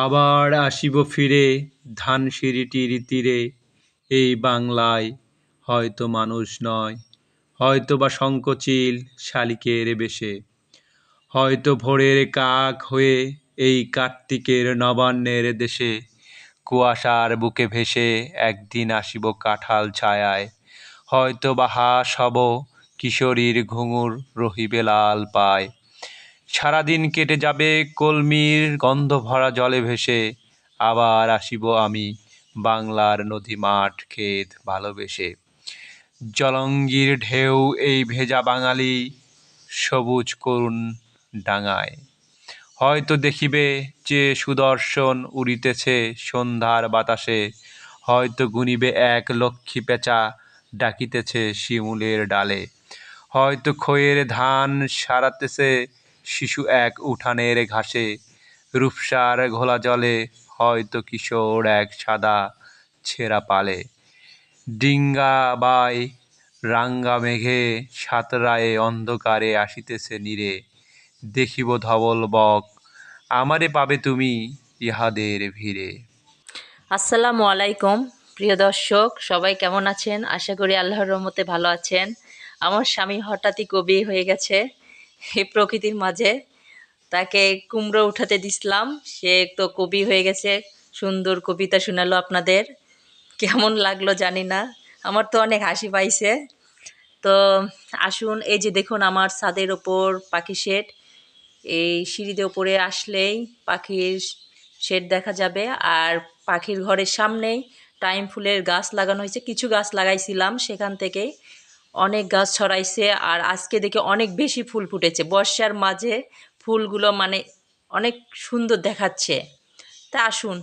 আবার আসিব ফিরে ধানসিঁড়িটির তীরে, এই বাংলায় হয়তো মানুষ নয়, হয়তো বা শঙ্খচিল শালিকের বেশে, হয়তো ভোরের কাক হয়ে এই কার্তিকের নবান্নের দেশে, কুয়াশার বুকে ভেসে একদিন আসিব কাঁঠাল ছায়ায়, হয়তো বা হাঁস হব কিশোরীর ঘুঙুর রহিবে লাল পায়। সারাদিন কেটে যাবে কলমির গন্ধ ভরা জলে ভেসে, আবার আসিব আমি বাংলার নদী মাঠ ক্ষেত ভালোবেসে। জলঙ্গির ঢেউ এই ভেজা বাঙালি সবুজ করুণ ডাঙায়, হয়তো দেখিবে যে সুদর্শন উড়িতেছে সন্ধ্যার বাতাসে, হয়তো গুনিবে এক লক্ষ্মী পেঁচা ডাকিতেছে শিমুলের ডালে, হয়তো খইয়ের ধান সারাতেছে শিশু এক উঠানের ঘাসে, রূপসার ঘোলা জলে হয়তো কিশোর এক সাদা ছেঁড়া পালে। ডিঙ্গা বাই রাঙ্গা মেঘে সাতরায়ে অন্ধকারে আসিতেছে নীরে, দেখিব ধবল বক আমারে পাবে তুমি ইহাদের ভিড়ে। আসসালামু আলাইকুম প্রিয় দর্শক, সবাই কেমন আছেন? আশা করি আল্লাহর রহমতে ভালো আছেন। আমার স্বামী হঠাৎই কবি হয়ে গেছে এই প্রকৃতির মাঝে। তাকে কুমড়ো উঠাতে দিছিলাম, সে তো কবি হয়ে গেছে, সুন্দর কবিতা শোনালো আপনাদের। কেমন লাগলো জানি না, আমার তো অনেক হাসি পাইছে। তো আসুন, এই যে দেখুন আমার ছাদের ওপর পাখি শেড। এই সিঁড়ি দিয়ে ওপরে আসলেই পাখির শেড দেখা যাবে। আর পাখির ঘরের সামনেই টাইম ফুলের গাছ লাগানো হয়েছে, কিছু গাছ লাগাইছিলাম সেখান থেকে অনেক গাছ ছড়াইছে। আর আজকে দেখে অনেক বেশি ফুল ফুটেছে, বর্ষার মাঝে ফুলগুলো মানে অনেক সুন্দর দেখাচ্ছে। তা আসুন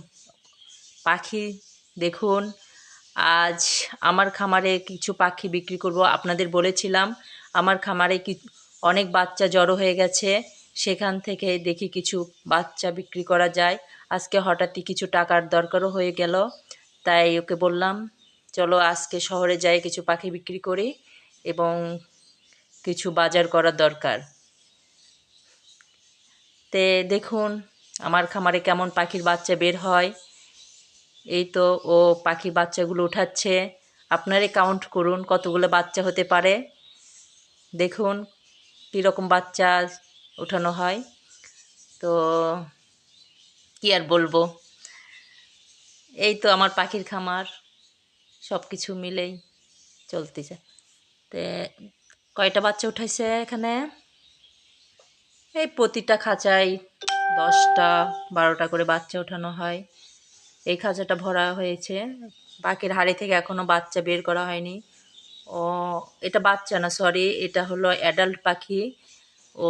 পাখি দেখুন। আজ আমার খামারে কিছু পাখি বিক্রি করব, আপনাদের বলেছিলাম আমার খামারে অনেক বাচ্চা জড়ো হয়ে গেছে, সেখান থেকে দেখি কিছু বাচ্চা বিক্রি করা যায়। আজকে হঠাৎই কিছু টাকার দরকারও হয়ে গেল, তাই ওকে বললাম চলো আজকে শহরে যাই, কিছু পাখি বিক্রি করি এবং কিছু বাজার করার দরকার। তে দেখুন আমার খামারে কেমন পাখির বাচ্চা বের হয়। এই তো ও পাখির বাচ্চাগুলো উঠাচ্ছে, আপনারাই কাউন্ট করুন কতগুলো বাচ্চা হতে পারে। দেখুন কীরকম বাচ্চা ওঠানো হয়। তো কি আর বলবো, এই তো আমার পাখির খামার, সব কিছু মিলেই চলতেছে। তে কয়টা বাচ্চা উঠাইছে এখানে? এই প্রতিটা খাঁচায় 10টা 12টা করে বাচ্চা ওঠানো হয়। এই খাঁচাটা ভরা হয়েছে, পাখির হাড়ি থেকে এখনো বাচ্চা বের করা হয়নি। ও এটা বাচ্চা না, সরি, এটা হলো অ্যাডাল্ট পাখি। ও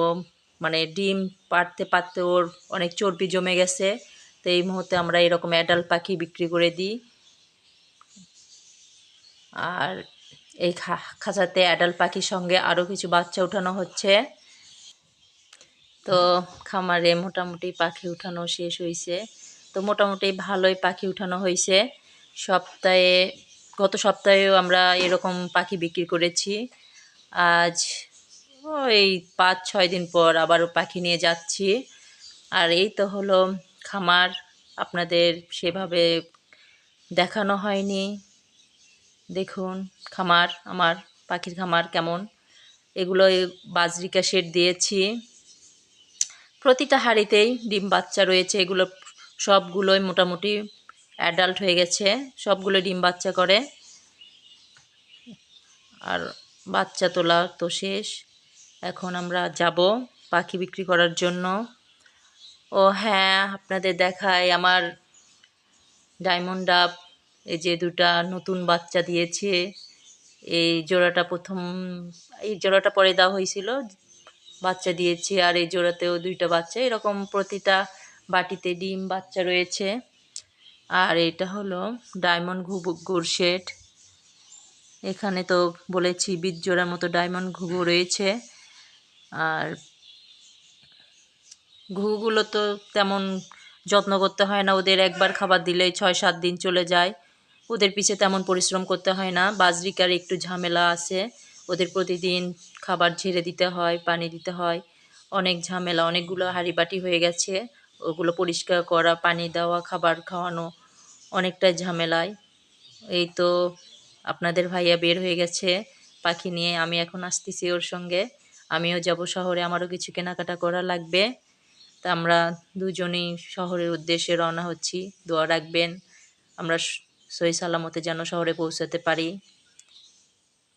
মানে ডিম পাড়তে পারতে ওর অনেক চর্বি জমে গেছে, তো এই মুহূর্তে আমরা এরকম অ্যাডাল্ট পাখি বিক্রি করে দিই। আর এই খাঁচাতে অ্যাডাল্ট পাখির সঙ্গে আরও কিছু বাচ্চা উঠানো হচ্ছে। তো খামারে মোটামুটি পাখি উঠানো শেষ হয়েছে, তো মোটামুটি ভালোই পাখি উঠানো হয়েছে। গত সপ্তাহেও আমরা এরকম পাখি বিক্রি করেছি। আজ ওই 5-6 দিন পর আবারও পাখি নিয়ে যাচ্ছি। আর এই তো হলো খামার, আপনাদের সেভাবে দেখানো হয়নি। দেখুন খামার, আমার পাখির খামার কেমন। এগুলো বাজরিকা শেড দিয়েছি, প্রতিটা হাঁড়িতেই ডিম বাচ্চা রয়েছে। এগুলো সবগুলোই মোটামুটি অ্যাডাল্ট হয়ে গেছে, সবগুলো ডিম বাচ্চা করে। আর বাচ্চা তোলা তো শেষ, এখন আমরা যাব পাখি বিক্রি করার জন্য। ও হ্যাঁ, আপনাদের দেখায় আমার ডায়মন্ড ডাব, এই যে দুটা নতুন বাচ্চা দিয়েছে। এই জোড়াটা পরে দেওয়া হয়েছিল, বাচ্চা দিয়েছে। আর এই জোড়াতেও 2টা বাচ্চা, এরকম প্রতিটা বাটিতে ডিম বাচ্চা রয়েছে। আর এটা হলো ডায়মন্ড ঘুঘুর শেড, এখানে তো বলেছি 20 জোড়ার মতো ডায়মন্ড ঘুঘু রয়েছে। আর ঘুঘুগুলো তো তেমন যত্ন করতে হয় না, ওদের একবার খাবার দিলেই 6-7 দিন চলে যায়, ওদের পিছে তেমন পরিশ্রম করতে হয় না। বাজরিকার একটু ঝামেলা আছে, ওদের প্রতিদিন খাবার ঝেড়ে দিতে হয়, পানি দিতে হয়, অনেক ঝামেলা। অনেকগুলো হাঁড়ি বাটি হয়ে গেছে, ওগুলো পরিষ্কার করা, পানি দেওয়া, খাবার খাওয়ানো অনেকটা ঝামেলায়। এই তো আপনাদের ভাইয়া বের হয়ে গেছে পাখি নিয়ে, আমি এখন আসতেছি ওর সঙ্গে। আমিও যাব শহরে, আমারও কিছু কেনাকাটা করা লাগবে। তা আমরা দুজনেই শহরের উদ্দেশ্যে রওনা হচ্ছি। দোয়া রাখবেন আমরা সহি সালামতে যেন শহরে পৌঁছাতে পারি।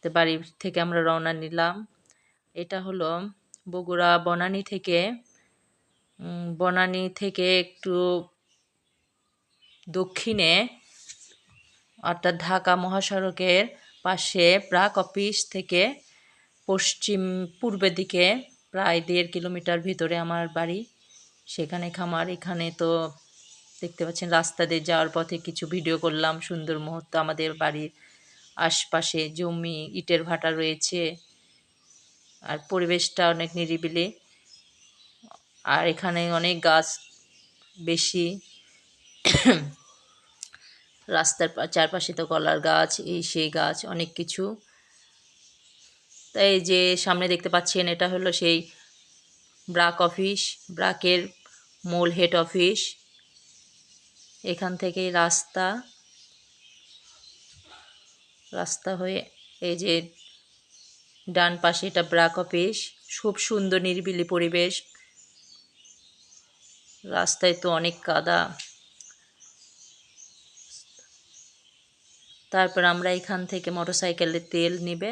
তো বাড়ি থেকে আমরা রওনা নিলাম। এটা হলো বগুড়া বনানী থেকে একটু দক্ষিণে, অর্থাৎ ঢাকা মহাসড়কের পাশে ব্র্যাক অফিস থেকে পূর্বের দিকে প্রায় 1.5 কিলোমিটার ভিতরে আমার বাড়ি। সেখানে খামার। এখানে তো দেখতে পাচ্ছেন রাস্তা দিয়ে যাওয়ার পথে কিছু ভিডিও করলাম, সুন্দর মুহূর্ত। আমাদের বাড়ির আশপাশে জমি, ইটের ভাটা রয়েছে, আর পরিবেশটা অনেক নিরিবিলি। আর এখানে অনেক গাছ বেশি। রাস্তার চারপাশে তো কলার গাছ, এই সেই গাছ, অনেক কিছু। তাই যে সামনে দেখতে পাচ্ছেন এটা হলো সেই ব্র্যাক অফিস, ব্র্যাকের মূল হেড অফিস। এখান থেকেই রাস্তা হয়ে এই যে ডান পাশে এটা ব্র্যাক অফিস। খুব সুন্দর নিরিবিলি পরিবেশ। রাস্তায় তো অনেক কাদা। তারপর আমরা এখান থেকে মোটরসাইকেলে তেল নিবে,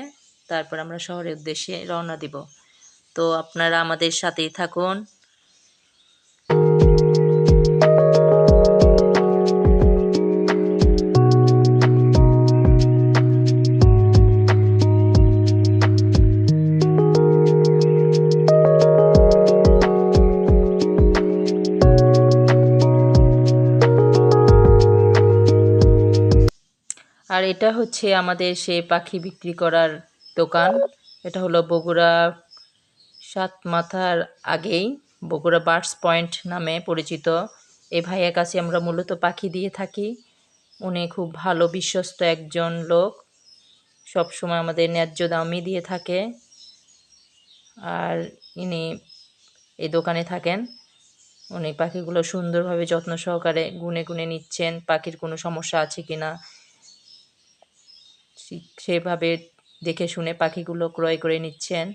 তারপর আমরা শহরের উদ্দেশ্যে রওনা দিব। তো আপনারা আমাদের সাথেই থাকুন। আর এটা হচ্ছে আমাদের সে পাখি বিক্রি করার দোকান। এটা হলো বগুড়া সাত মাথার আগেই বগুড়া বার্ডস পয়েন্ট নামে পরিচিত। এই ভাইয়ের কাছে আমরা মূলত পাখি দিয়ে থাকি। উনি খুব ভালো বিশ্বস্ত একজন লোক, সব সময় আমাদের ন্যায্য দামই দিয়ে থাকে। আর ইনি এই দোকানে থাকেন। উনি পাখিগুলো সুন্দরভাবে যত্ন সহকারে গুনে গুনে নিচ্ছেন, পাখির কোনো সমস্যা আছে কিনা সেভাবে দেখে শুনে পাখিগুলো ক্রয় করে নিচ্ছেন।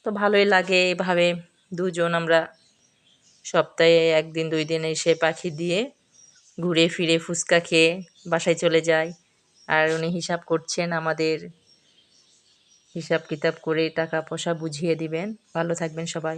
তো ভালোই লাগে এভাবে দুজন আমরা সপ্তাহে 1 দিন 2 দিন এসে পাখি দিয়ে ঘুরে ফিরে ফুচকা খেয়ে বাসায় চলে যাই। আর উনি হিসাব করছেন, আমাদের হিসাব কিতাব করে টাকা পয়সা বুঝিয়ে দিবেন। ভালো থাকবেন সবাই।